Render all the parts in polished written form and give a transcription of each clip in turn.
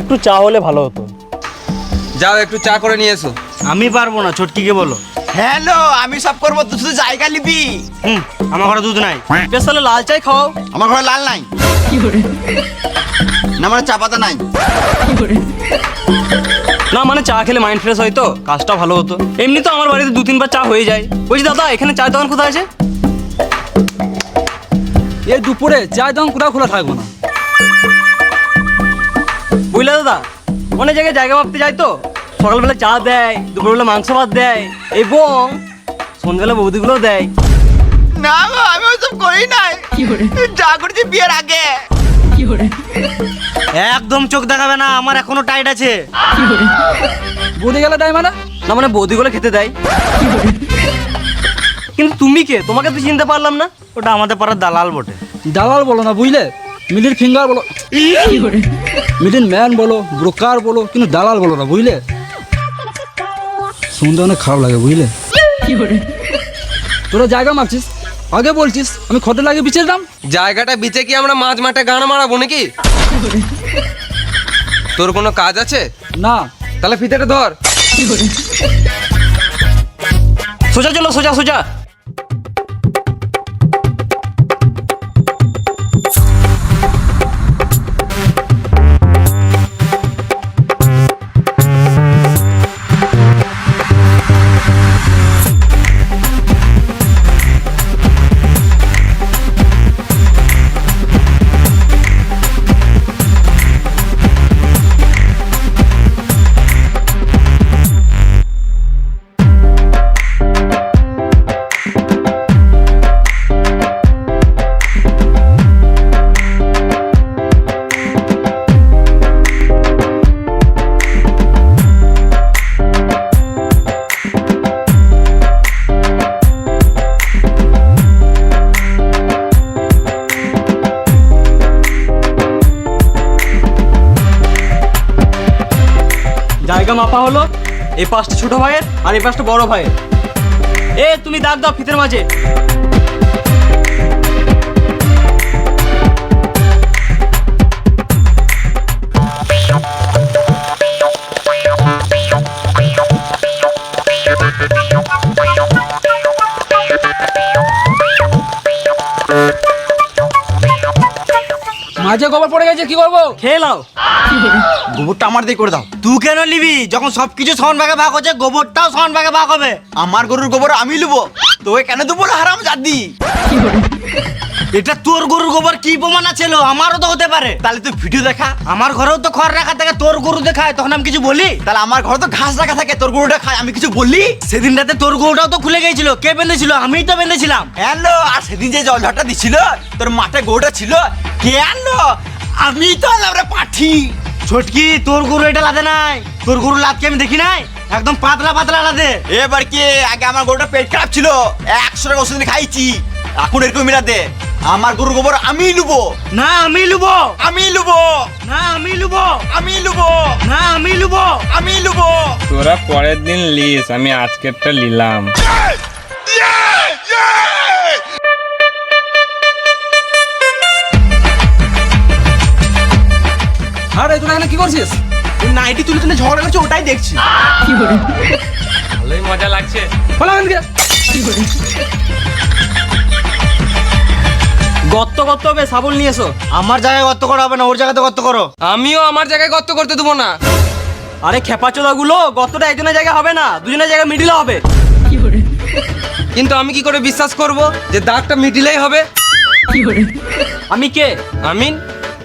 একটু চা হলে ভালো হতো। যাও একটু চা করে নিয়ে এসো। আমি পারবো না, ছোটকিকে বলো। হ্যালো, আমি সব করবো, তুই শুধু জায়গা নিবি। আমার ঘরে দুধ নাই। বেশ তাহলে লাল চাই খাওয়াও। আমার ঘরে লাল নাই না, আমার চা পাতা নাই। না মানে চা খেলে মাইন্ড ফ্রেশ হয় তো, কাজটা ভালো হতো। এমনি তো আমার বাড়িতে 2-3 বার চা হয়ে যায়। বলছি দাদা, এখানে চায়ের দোকান কোথায় আছে? এই দুপুরে চায়ের দোকান কোথাও খোলা থাকবো না। বুঝলে দাদা, অনেক জায়গায় জায়গা ভাবতে যায় তো, সকালবেলা চা দেয়, দুপুরবেলা মাংস ভাত দেয়, এবং সন্ধ্যাবেলা বৌদিগুলো দেয়। না গো, আমি ওইসব করি নাই, যা করছি বিয়ের আগে। একদম চোখ দেখাবে না, আমার এখনো টাইট আছে। বৌদি গেলে দেয় মানে? না মানে বৌদিগুলো খেতে দেয়। কিন্তু তুমি কে? তোমাকে তো চিনতে পারলাম না। ওটা আমাদের পাড়ার দালাল বটে। দালাল বলো না, বুঝলে? মিডিল ফিঙ্গার বলো, মিডিল ম্যান বলো, ব্রোকার বলো, কিন্তু দালাল বলো না, বুঝলে? শুনতে অনেক খারাপ লাগে, বুঝলে? তোরা জায়গা মাপছিস, আগে বলছিস আমি খটে লাগে বিচের দাম। জায়গাটা বিচে কি আমরা মাঝ মাঠে গান মারাবো নাকি? তোর কোনো কাজ আছে? না। তাহলে ফিতেটা ধর। সোজা চলো, সোজা সোজা। জায়গা মাপা হলো, এই পাশটা ছোট ভাইয়ের আর এই পাশটা বড় ভাইয়ের। তুমি দাগ দাও ফিতের মাঝে। মাঝে গোবর পড়ে গেছে, কি করবো? খেয়ে নাও। গোবরটা আমার দিয়ে করে দাও। তুই কেন নিবি? যখন সবকিছু সমান ভাগে ভাগ হচ্ছে, গোবরটাও সমান ভাগে ভাগ হবে। আমার গরুর গোবর আমি নেবো, তোকে কেন দেবো না হারাম জাদি? এটা তোর গরুর গোবর কি প্রমাণ আছে? আমারও তো হতে পারে। তাহলে তুই ভিডিও দেখা। আমার ঘরেও তো খড় রাখা থাকে, তোর গরু দেখায়, তখন আমি কিছু বলি? তাহলে আমার ঘরে তো ঘাস রাখা থাকে, তোর গরুটা খায়, আমি কিছু বললি? সেদিন রাতে তোর গরুটাও তো খুলে গিয়েছিল, কে বেঁধেছিল? আমিই তো বেঁধেছিলাম। হ্যালো, আর সেদিন যে জল ঝড়টা দিছিল, তোর মাঠে গরুটা ছিল, কে আনলো? আমি তো আনলাম রে পাঠি। ছোটকি, তোর গরু এটা লাদে নাই। তোর গরু লাদকে আমি দেখি নাই, একদম পাতলা পাতলা লাদে। এবার কি, আগে আমার গরুটা পেট খারাপ ছিল, 100 টাকা ওষুধ এনে খাইছি, এখন এরকম মিলাতে। আমার গরুর গোবর আমি লুবো। না আমি লুবো, আমি লুবো। না আমি লুবো, আমি লুবো। না আমি লুবো, আমি লুবো। তোরা পরের দিন লিস, আমি আজকেরটা নিলাম। আরে তোরা এখানে কি করছিস? নাইটি তুলে তুলে ঝগড়া করছে, ওটাই দেখছি। ভালোই মজা লাগছে। বলো এখানকে। গর্ত করতে হবে, শাবল নিয়ে এসো। আমার জায়গায় গর্ত করা হবে না, ওর জায়গাতে গর্ত করো। আমিও আমার জায়গায় গর্ত করতে দেবো না। আরে খেপাচোদা গুলো, গর্তটা একজনের জায়গায় হবে না, দুজনের জায়গায় মিডিলে হবে। কিন্তু আমি কি করে বিশ্বাস করব যে দাগটা মিডিলেই হবে? আমি কে? আমিন।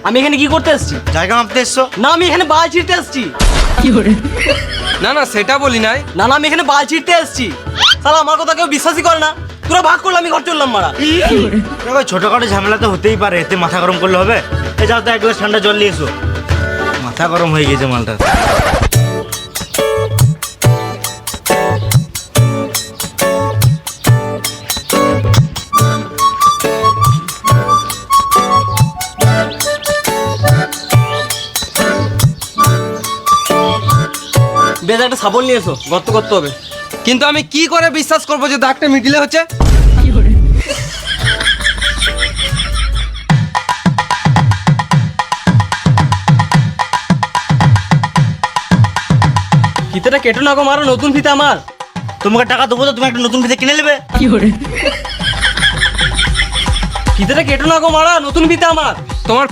আমি এখানে কি করতে এসেছি? জায়গা মাপতে এসছো? না আমি এখানে বাল ছিঁড়তে এসেছি। না না, সেটা বলি নাই। না না, আমি এখানে বাল ছিঁড়তে এসেছি। শালা আমার কথা কেউ বিশ্বাসই করে না। তোরা ভাগ করলে আমি ঘর চললাম মারা। দেখো, ছোটখাটো ঝামেলা তো হতেই পারে, এতে মাথা গরম করলে হবে? এই যাও তো, এক গ্লাস ঠান্ডা জল নিয়ে এসো। মাথা গরম হয়ে গেছে মালটা। বেশ একটা শাবল নিয়ে এসো, গর্ত করতে হবে। কিন্তু আমি কি করে বিশ্বাস করবো যে দাগটা মিডিলে হচ্ছে? কেটো না গো মারো, নতুন ফিতে আমার। তোমাকে টাকা দেবো তো তুমি একটা নতুন ফিতে কিনে নেবে। ফিতেটা কেটো না গো মারা, নতুন ফিতে আমার। তোমার